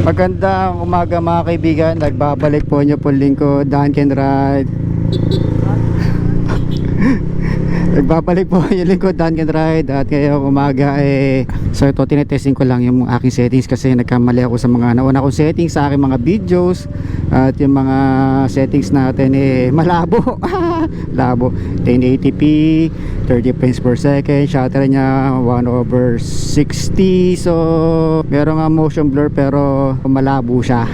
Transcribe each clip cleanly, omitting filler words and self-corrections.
Magandang umaga mga kaibigan. Nagbabalik po niyo po lingkod Dan Can Ride. Nagbabalik po yung lingkod Dan Can Ride. At ngayong umaga so ito tinetesting ko lang yung aking settings kasi nagkamali ako sa mga nauna kong settings sa aking mga videos. At yung mga settings natin malabo. Labo. 1080p, 30 frames per second, shutter niya 1/60. So meron nga motion blur pero malabo siya,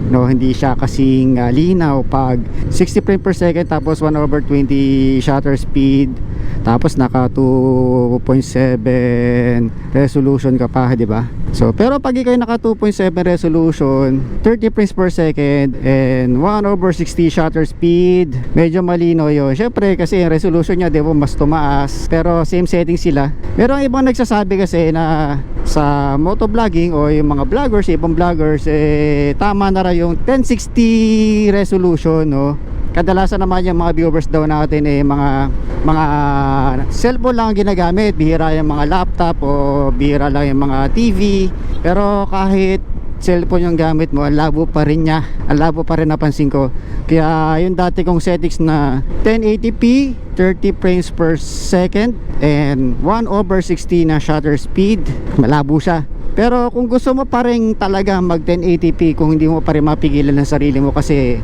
no, hindi siya kasing linaw pag 60 frames per second tapos 1/20 shutter speed, tapos naka 2.7 resolution ka pa, di ba? So pero pag ikaw naka 2.7 resolution, 30 frames per second and 1/60 shutter speed, medyo malino yun. Syempre kasi yung resolution niya, di ba, mas tumaas, pero same setting sila. Pero ang ibang nagsasabi kasi na sa motovlogging o yung mga vloggers, ibang vloggers, tama na raw yung 1060 resolution, no? Kadalasan naman yung mga viewers daw natin mga cellphone lang ang ginagamit, bihira yung mga laptop o bihira lang yung mga TV. Pero kahit cellphone yung gamit mo, ang labo pa rin niya, ang labo pa rin, napansin ko. Kaya yung dati kong settings na 1080p, 30 frames per second and 1/60 na shutter speed, malabo siya. Pero kung gusto mo pa rin talaga mag 1080p, kung hindi mo pa rin mapigilan ng sarili mo kasi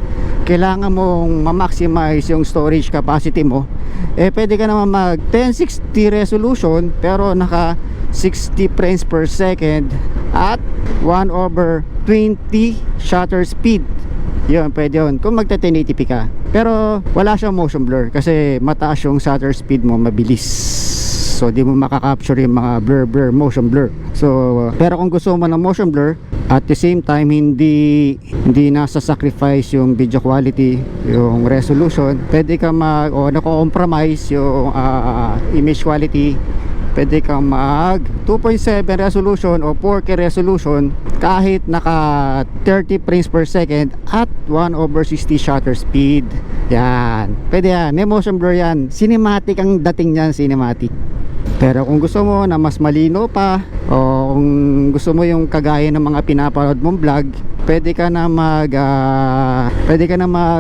kailangan mong ma-maximize yung storage capacity mo, pwede ka naman mag 1060 resolution pero naka 60 frames per second at 1/20 shutter speed. Yun, pwede yun kung magta 1080p ka. Pero wala siyang motion blur kasi mataas yung shutter speed mo, mabilis. So di mo makakapture yung mga blur, motion blur. So pero kung gusto mo ng motion blur at the same time hindi nasa sacrifice yung video quality, yung resolution, pwede ka nako-compromise yung image quality. Pwede kang mag 2.7 resolution o 4K resolution kahit naka 30 frames per second at 1/60 shutter speed. Yan, pwede yan, may motion blur yan, cinematic ang dating niyan, cinematic. Pero kung gusto mo na mas malino pa, o kung gusto mo yung kagaya ng mga pinapanood mong vlog, pwede ka na mag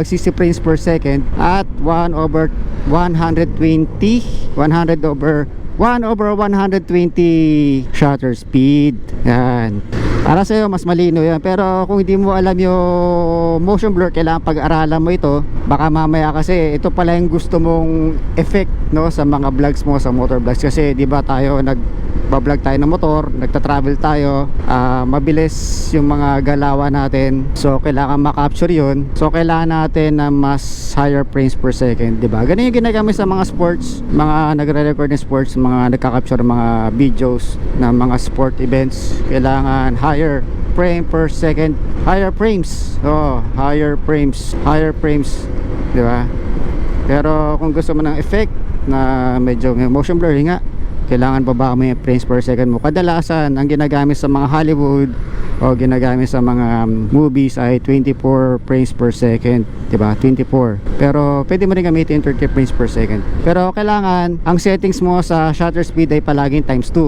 60 frames per second at 1/120 shutter speed. Yan, para sa'yo mas malino yan. Pero kung hindi mo alam yung motion blur, kailangan pag-aralan mo ito. Baka mamaya kasi ito pala yung gusto mong effect, no, sa mga vlogs mo, sa motor vlogs. Kasi di ba tayo nagbablog tayo ng motor, nagta-travel tayo, mabilis yung mga galawan natin, so kailangan makapture yun. So kailangan natin na mas higher frames per second, di ba? Ganun yung ginagamit sa mga sports, mga nagre-record ng sports, mga nagka-capture mga videos na mga sport events. Kailangan higher frame per second, higher frames, higher frames, di ba? Pero kung gusto mo ng effect na medyo may motion blur nga, kailangan baba mo yung frames per second mo. Kadalasan ang ginagamit sa mga Hollywood o ginagamit sa mga movies ay 24 frames per second, diba? 24. Pero pwede mo rin gamitin 30 frames per second. Pero kailangan ang settings mo sa shutter speed ay palaging times 2.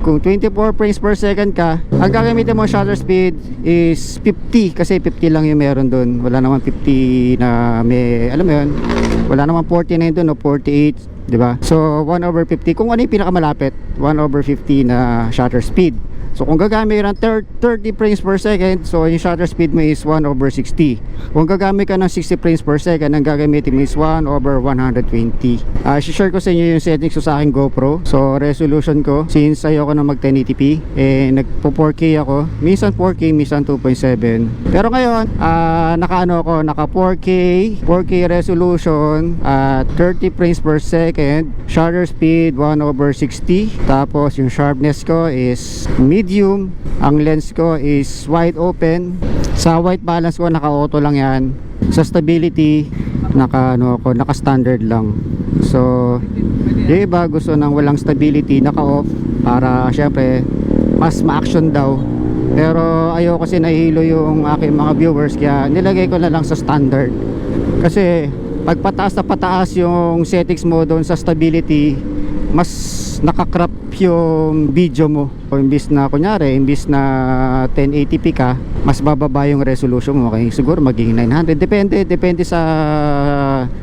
Kung 24 frames per second ka, ang gagamitin mo shutter speed is 50, kasi 50 lang yung meron doon. Wala naman 50 na may, alam mo yun, wala naman 49 doon o 48, di ba? So 1/50, kung ano yung pinakamalapit, 1/50 na shutter speed. So kung gagamit ng 30 frames per second, so yung shutter speed mo is 1/60. Kung gagamit ka ng 60 frames per second, ang gagamitin mo is 1/120. Share ko sa inyo yung settings ko sa aking GoPro. So resolution ko, since ayoko na mag 1080p, nagpo 4K ako, minsan 4K, minsan 2.7. Pero ngayon, naka 4K resolution at 30 frames per second, shutter speed 1/60. Tapos yung sharpness ko is medium, ang lens ko is wide open. Sa white balance ko naka-auto lang yan. Sa stability naka standard lang. So yung iba gusto ng walang stability, naka-off para syempre mas ma-action daw. Pero ayoko kasi nahihilo yung aking mga viewers, kaya nilagay ko na lang sa standard. Kasi pag pataas na pataas yung settings mo doon sa stability, mas nakakrop yung video mo. O imbis na kunyari, imbis na 1080p ka, mas bababa yung resolution mo. Okay, siguro magiging 900. Depende sa,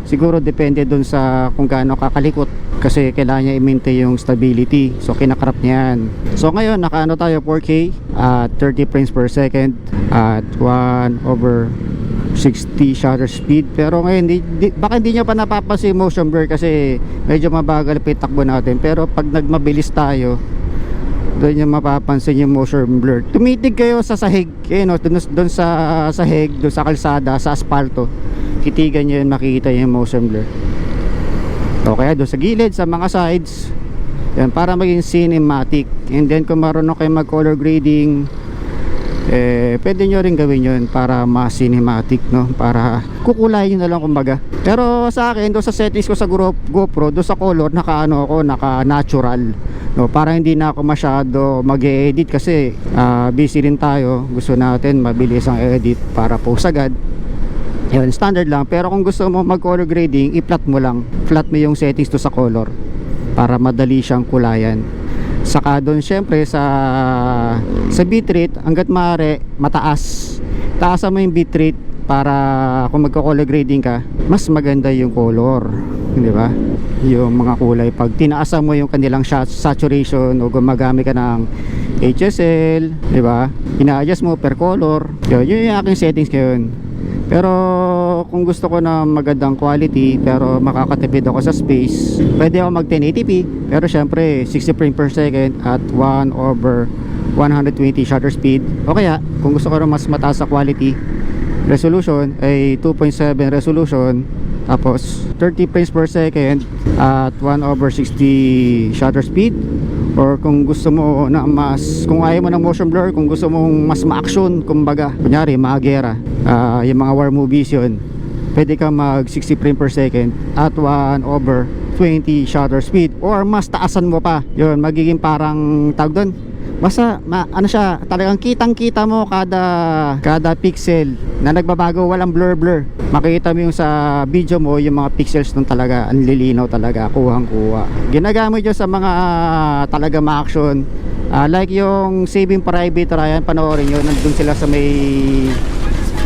siguro depende dun sa kung gaano kakalikot. Kasi kailangan niya i-maintain yung stability. So kinakrop niya yan. So ngayon, nakaano tayo 4K at 30 frames per second at 1/60 shutter speed. Pero ngayon baka hindi nyo pa napapansin motion blur kasi medyo mabagal pa yung takbo natin. Pero pag nagmabilis tayo, doon nyo mapapansin yung motion blur. Tumitig kayo sa sahig, doon sa sahig, doon sa kalsada, sa asfalto, titigan nyo yun, makikita yung motion blur. O kaya doon sa gilid, sa mga sides, yan, para maging cinematic. And then kung marunong kayo mag color grading, pwede nyo rin gawin yun para mas cinematic, no? Para kukulayin na lang kumbaga. Pero sa akin, doon sa settings ko sa GoPro, doon sa color, naka natural, no? Para hindi na ako masyado mag-edit kasi busy rin tayo. Gusto natin mabilis ang edit para post agad. Yun, standard lang. Pero kung gusto mo mag color grading, i-flat mo lang. Flat mo yung settings to sa color para madali siyang kulayan. Saka doon syempre sa bitrate, hanggat maaari mataas. Taasan mo yung bitrate para kung magko-color grading ka, mas maganda yung color, di ba? Yung mga kulay, pag tinaasan mo yung kanilang saturation o gumagamit ka ng HSL, di ba? Ina-adjust mo per color. Yun yung aking settings ngayon. Pero kung gusto ko na magandang quality pero makakatipid ako sa space, pwede ako mag 1080p. Pero syempre 60 frames per second at 1/120 shutter speed. O kaya kung gusto ko na mas mataas sa quality resolution ay 2.7 resolution, tapos 30 frames per second at 1/60 shutter speed. Or kung gusto mo na mas, kung ayaw mo ng motion blur, kung gusto mong mas ma-action, kumbaga kunyari mga gera, yung mga war movies yun, pwede ka mag 60 frames per second at 1/20 shutter speed. Or mas taasan mo pa, yun magiging parang tawag doon, basta ano siya, talagang kitang kita mo kada pixel na nagbabago, walang blur. Makikita mo yung sa video mo, yung mga pixels nun talaga ang lilinaw talaga, kuhang kuha. Ginagamit yun sa mga talaga ma-action, like yung Saving Private Ryan, panoorin nyo, nandun sila sa may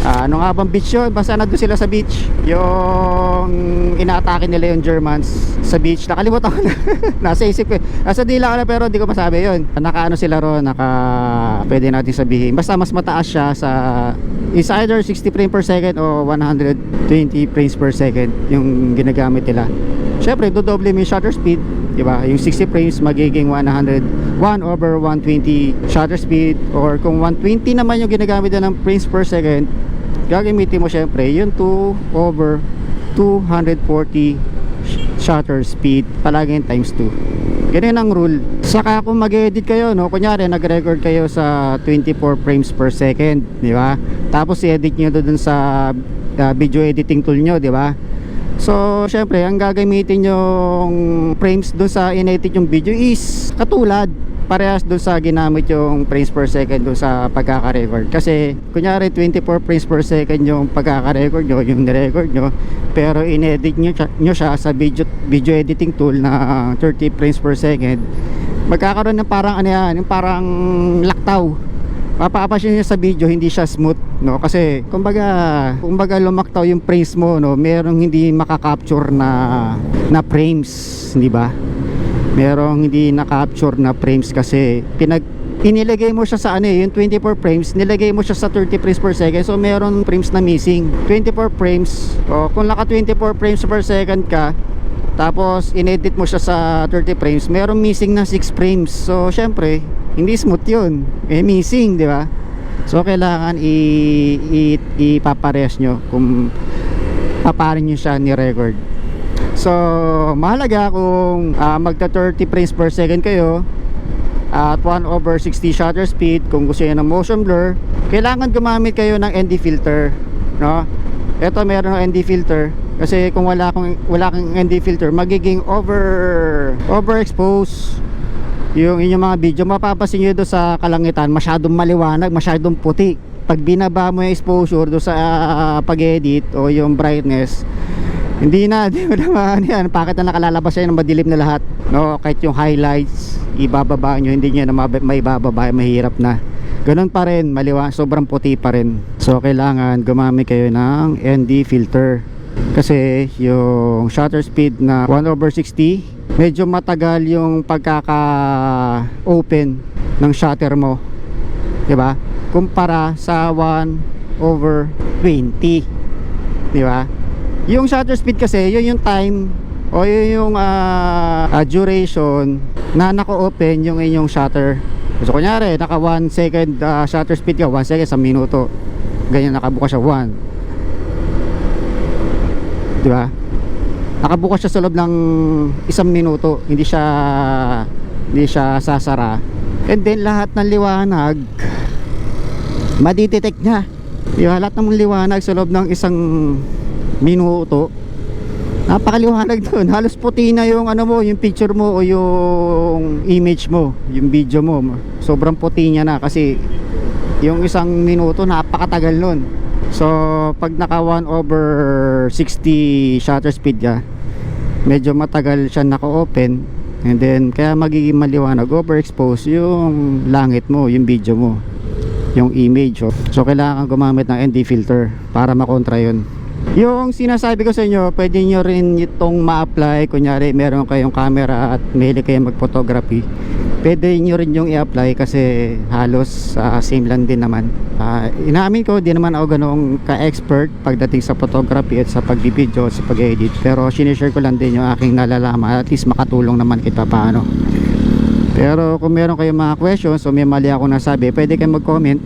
ano nga bang beach yun, basta nandun sila sa beach, yung inaatake nila yung Germans sa beach. Nakalimutan ko na nasa isip ko, nasa dila ko na pero hindi ko masabi yun. Nakaano sila ron, pwede natin sabihin, basta mas mataas siya sa, is either 60 frames per second o 120 frames per second yung ginagamit nila. Syempre dodoble mo yung shutter speed, diba? Yung 60 frames magiging 1/120 shutter speed. Or kung 120 naman yung ginagamit na ng frames per second, gagamitin mo syempre yung 2/240 shutter speed, palaging times 2. Ganyan ang rule. Saka kung mag-edit kayo, no, kunyari nag-record kayo sa 24 frames per second, di ba? Tapos i-edit nyo doon sa video editing tool nyo, di ba? So syempre ang gagamitin yung frames doon sa in-edit yung video is katulad, parehas doon sa ginamit yung frames per second doon sa pagkaka-record. Kasi kunyari 24 frames per second yung pagkaka-record nyo, yung nirecord nyo, pero in-edit nyo siya sa video editing tool na 30 frames per second, magkakaroon ng parang ano yan, yung parang laktaw. Mapapansin niyo sa video, hindi siya smooth, no? Kasi kumbaga lumaktaw yung frames mo, no? Merong hindi makaka-capture na frames, di ba? Merong hindi na-capture na frames kasi inilagay mo siya sa ano, yung 24 frames, nilagay mo siya sa 30 frames per second. So meron frames na missing. 24 frames, kung naka 24 frames per second ka, tapos inedit mo siya sa 30 frames, meron missing na 6 frames. So syempre hindi smooth yun, missing, di ba? So kailangan ipaparehas nyo kung paparin nyo siya ni-record. So mahalaga kung magta 30 frames per second kayo at 1/60 shutter speed. Kung gusto nyo ng motion blur, kailangan gumamit kayo ng ND filter, no? Ito meron ng ND filter kasi kung wala kang ND filter, magiging overexpose yung inyong mga video. Mapapansin nyo doon sa kalangitan, masyadong maliwanag, masyadong puti. Pag binaba mo yung exposure doon sa pag-edit o yung brightness, Hindi na, di mo naman yan. Bakit na nakalalabas siya ng madilim na lahat, no? Kahit yung highlights ibababa nyo, hindi nyo na may bababa, mahirap na. Ganun pa rin, sobrang puti pa rin. So kailangan gumamit kayo ng ND filter, kasi yung shutter speed na 1/60, medyo matagal yung pagkaka open ng shutter mo, diba? Kumpara sa 1/20, diba? Yung shutter speed kasi, yun yung time o yun yung duration na naka-open yung inyong shutter. So kunyari, naka 1 second shutter speed ka, 1 second sa minuto. Ganyan, nakabukas siya 1. Diba? Nakabukas siya sa loob ng 1 minuto. Hindi siya sasara. And then lahat ng liwanag madidetect niya. Diba? Lahat ng liwanag sa loob ng 1 minuto, napakaliwanag doon. Halos puti na yung ano mo, yung picture mo o yung image mo, yung video mo. Sobrang puti niya na kasi yung 1 minuto napakatagal nun. So pag naka 1/60 shutter speed ka, medyo matagal siya naka-open, and then kaya magiging maliwanag, overexpose yung langit mo, yung video mo, yung image. So kailangan gumamit ng ND filter para makontra yun. Yung sinasabi ko sa inyo, pwede nyo rin itong ma-apply. Kunyari meron kayong camera at mahilig kayong mag-photography, pwede nyo rin yung i-apply kasi halos same lang din naman. Inaamin ko, di naman ako ganong ka-expert pagdating sa photography at sa pag-video at sa pag-edit, pero sinishare ko lang din yung aking nalalaman, at least makatulong naman kita paano. Pero kung meron kayong mga questions o may mali ako nasabi, pwede kayong mag-comment,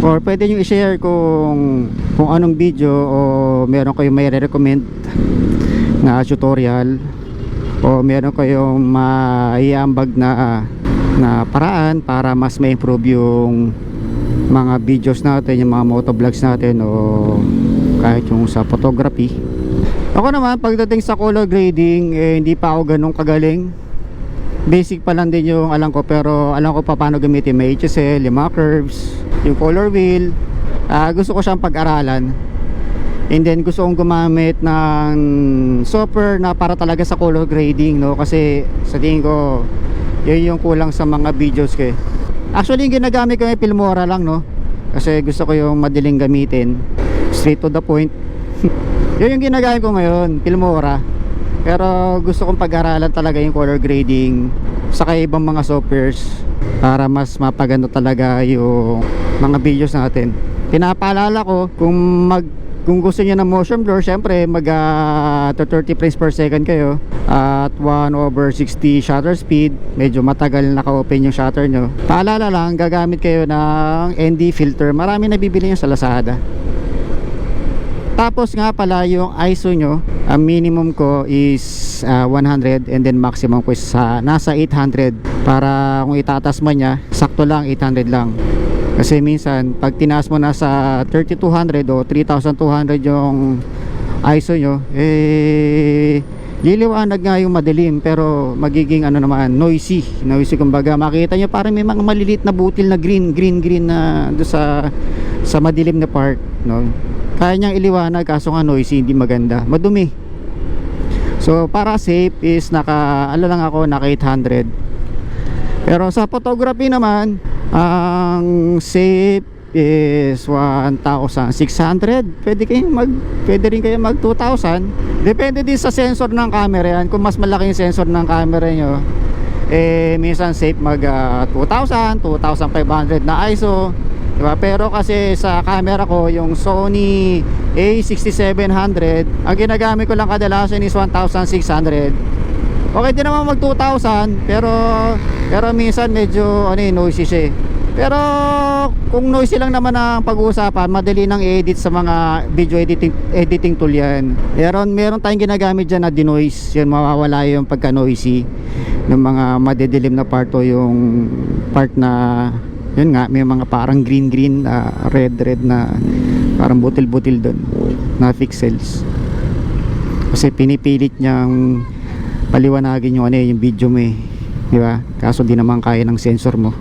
or pwede nyo i-share kung anong video o meron kayong may re-recommend na tutorial, o meron kayong maiambag na paraan para mas ma-improve yung mga videos natin, yung mga motovlogs natin, o kahit yung sa photography. Ako naman pagdating sa color grading, hindi pa ako ganun kagaling. Basic pa lang din yung alam ko, pero alam ko pa paano gamitin. May HSL, yung mga curves, yung color wheel. Gusto ko siyang pag-aralan, and then gusto kong gumamit ng software na para talaga sa color grading, no? Kasi sa tingin ko yun yung kulang sa mga videos ko. Actually yung ginagamit ko ay Filmora lang, no? Kasi gusto ko yung madaling gamitin, straight to the point. Yun yung ginagamit ko ngayon, Filmora. Pero gusto kong pag-aralan talaga yung color grading saka ibang mga softwares para mas mapaganda talaga yung mga videos natin. Pinapaalala ko, kung gusto niyo ng motion blur, syempre mag 30 frames per second kayo at 1/60 shutter speed, medyo matagal naka-open yung shutter nyo. Paalala lang, gagamit kayo ng ND filter. Marami nabibili nyo sa Lazada. Tapos nga pala, yung ISO nyo, ang minimum ko is 100, and then maximum ko is nasa 800, para kung itatas mo niya, sakto lang 800 lang. Kasi minsan pag tinaas mo nasa 3200 o 3200 yung ISO nyo, liliwanag nga yung madilim, pero magiging ano naman, noisy kumbaga. Makita nyo parang may mga maliliit na butil na green na doon sa madilim na part, no? Kaya niyang iliwanag, kaso nga noisy, hindi maganda, madumi. So para safe is naka 800. Pero sa photography naman, ang safe is 1,600. Pwede rin kayo mag 2,000. Depende din sa sensor ng camera yan. Kung mas malaki yung sensor ng camera nyo, minsan safe mag 2,000, 2,500 na ISO, diba? Pero kasi sa camera ko, yung Sony A6700, ang ginagamit ko lang kadalasan is 1,600. Okay din naman mag 2,000, pero minsan medyo noisy siya. Pero kung noisy lang naman ang pag-uusapan, madali nang i-edit sa mga video editing tool yan. Meron tayong ginagamit dyan na denoise. Yan, mawawala yung pagka-noisy ng mga madidilim na part, o yung part na yun nga, may mga parang green, red na parang butil-butil doon na pixels. Kasi pinipilit niyang paliwanagin yung yung video mo, diba? Kaso di naman kaya ng sensor mo.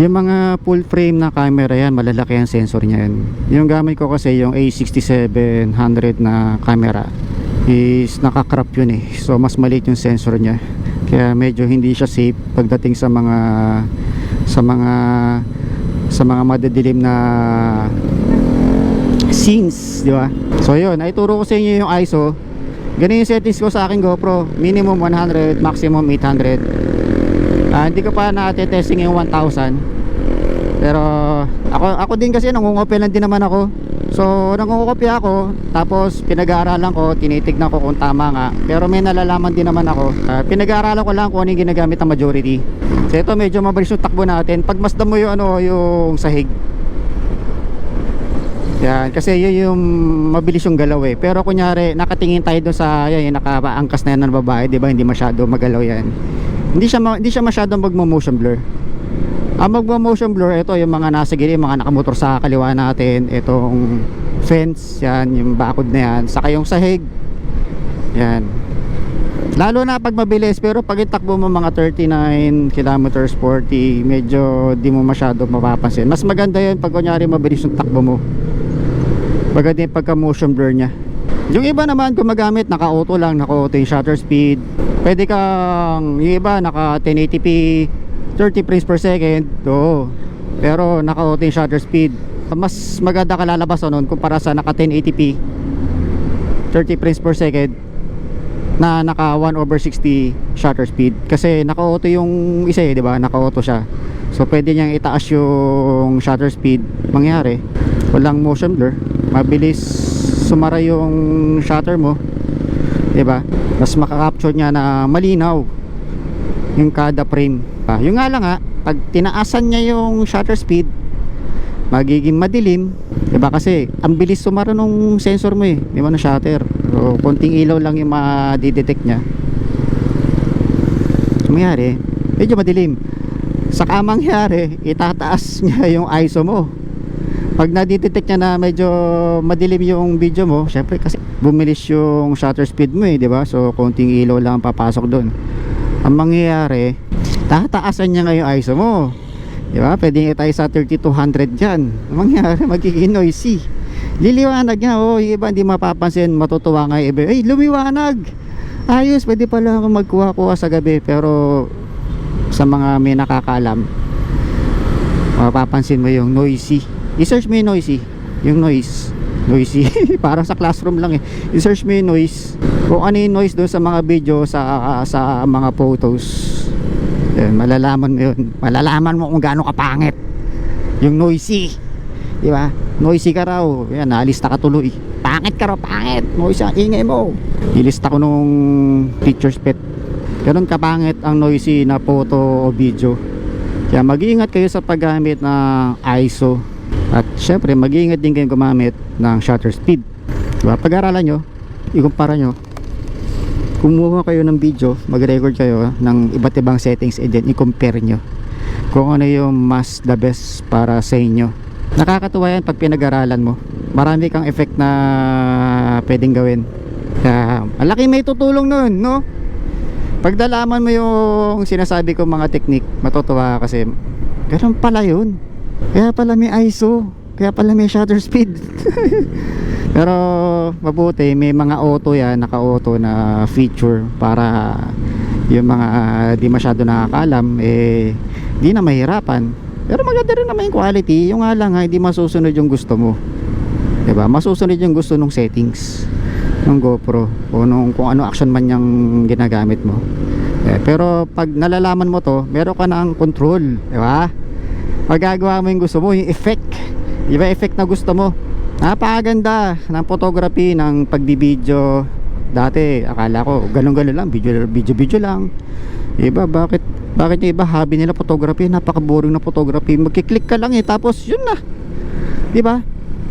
Yung mga full frame na camera yan, malalaki ang sensor niya yan. Yung gamit ko kasi yung A6700 na camera, is nakakrap yun eh. So mas maliit yung sensor niya, kaya medyo hindi siya safe pagdating sa mga sa mga sa mga madidilim na scenes, di ba? So yun, ay turo ko sa inyo yung ISO. Ganun yung settings ko sa aking GoPro, minimum 100, maximum 800. Hindi ko pa na-testing yung 1000. Pero ako din kasi nangungopia lang din naman ako. So nangungopia ako, tapos pinag-aaralan ko, tinitignan ko kung tama nga. Pero may nalalaman din naman ako. Pinag-aaralan ko lang kung ano yung ginagamit ng majority. So ito medyo mabilis yung takbo natin. Pagmasdan mo yung yung sahig. Yan, kasi yun yung mabilis yung galaw eh. Pero kunyari nakatingin tayo doon sa yan, yung nakaangkas na yan ng babae, di ba? Hindi masyado magalaw yan. Hindi siya masyadong magmo-motion blur. Ang magmo-motion blur, ito yung mga nasa gilid, mga nakamotor sa kaliwa natin, itong fence, yan, yung bakod na yan, saka yung sahig. Yan. Lalo na pag mabilis, pero pag itakbo mo mga 39 kilometers 40, medyo di mo masyado mapapansin. Mas maganda yun pag kunyari mabilis yung takbo mo. Maganda yung pagka motion blur nya. Yung iba naman gumagamit naka-auto lang, naka-auto yung shutter speed. Pwede kang, yung iba naka 1080p 30 frames per second. Oo. Pero naka-auto yung shutter speed. Mas maganda ka lalabas nun kumpara sa naka 1080p 30 frames per second na naka 1/60 shutter speed. Kasi naka-auto yung isa eh, di ba? Naka-auto siya. So pwede niyang itaas yung shutter speed. Mangyari, walang motion blur, mabilis sumara yung shutter mo, diba? Mas makakapture niya na malinaw yung kada frame. Yung nga lang pag tinaasan niya yung shutter speed, magiging madilim, diba? Kasi ang bilis sumara nung sensor mo eh, di ba, na shutter. So konting ilaw lang yung ma-detect niya. Mangyari, medyo madilim. Saka mangyari, itataas niya yung ISO mo. Pag na-detect niya na medyo madilim yung video mo, syempre kasi bumilis yung shutter speed mo eh, di ba? So konting ilaw lang papasok doon. Ang mangyayari, tataasan niya nga yung ISO mo, di ba? Pwedeng tayo sa 3200 diyan. Ang mangyayari, magiging noisy. Liliwanag niya, yung iba hindi mapapansin, matutuwa nga yung iba, lumiwanag, ayos, pwede pala ako magkuha-kuha sa gabi. Pero sa mga may nakakaalam, mapapansin mo yung noisy. I-search mo yung noisy, yung noise parang sa classroom lang eh. I-search mo yung noise, kung ano yung noise doon sa mga video, sa mga photos. Yan, malalaman mo yun. Malalaman mo kung gaano kapangit yung noisy, di ba? Noisy ka raw, yan, nalista ka tuloy. Pangit ka raw, pangit, noisy ang ingay mo. Ilista ko nung pictures pet, ganun kapangit ang noisy na photo o video. Kaya mag-iingat kayo sa paggamit ng ISO. At syempre mag-iingat din kayo gumamit ng shutter speed, diba? Pag-aralan nyo, ikumpara nyo, kumuha kayo ng video, mag-record kayo ng iba't ibang settings, and then i-compare nyo kung ano yung mas the best para sa inyo. Nakakatuwa yan pag pinag-aralan mo. Marami kang effect na pwedeng gawin. Kaya malaki may tutulong nun, no? Pag nalaman mo yung sinasabi ko mga technique, matutuwa kasi ganun pala yun. Kaya pala may ISO, kaya pala may shutter speed. Pero mabuti may mga auto yan, naka-auto na feature para yung mga di masyado nakakalam di na mahirapan. Pero maganda rin naman yung quality. Yung nga lang hindi masusunod yung gusto mo, diba? Masusunod yung gusto nung settings ng GoPro o kung ano action man yung ginagamit mo. Pero pag nalalaman mo to, meron ka ng control, diba? Magagawa mo yung gusto mo, yung effect, diba? Effect na gusto mo. Napakaganda ng photography, ng pagbibideo. Dati akala ko ganun-ganun lang, video lang. Iba, bakit yung iba hobby nila photography, napaka-boring na photography. Magkiklik ka lang tapos yun na, diba?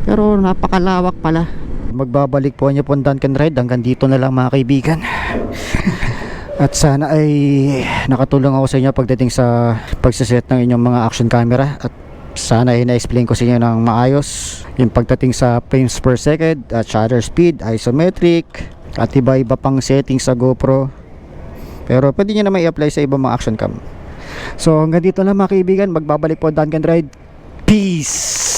Pero napakalawak pala. Magbabalik po niyo po ang Duncan Ride. Hanggang dito na lang mga kaibigan. At sana ay nakatulong ako sa inyo pagdating sa pagsaset ng inyong mga action camera. At sana ay na-explain ko sa inyo ng maayos yung pagdating sa frames per second at shutter speed, isometric, at iba-iba pang settings sa GoPro. Pero pwede nyo naman i-apply sa ibang mga action cam. So hanggang dito lang mga kaibigan. Magbabalik po ang Duncan Ride. Peace!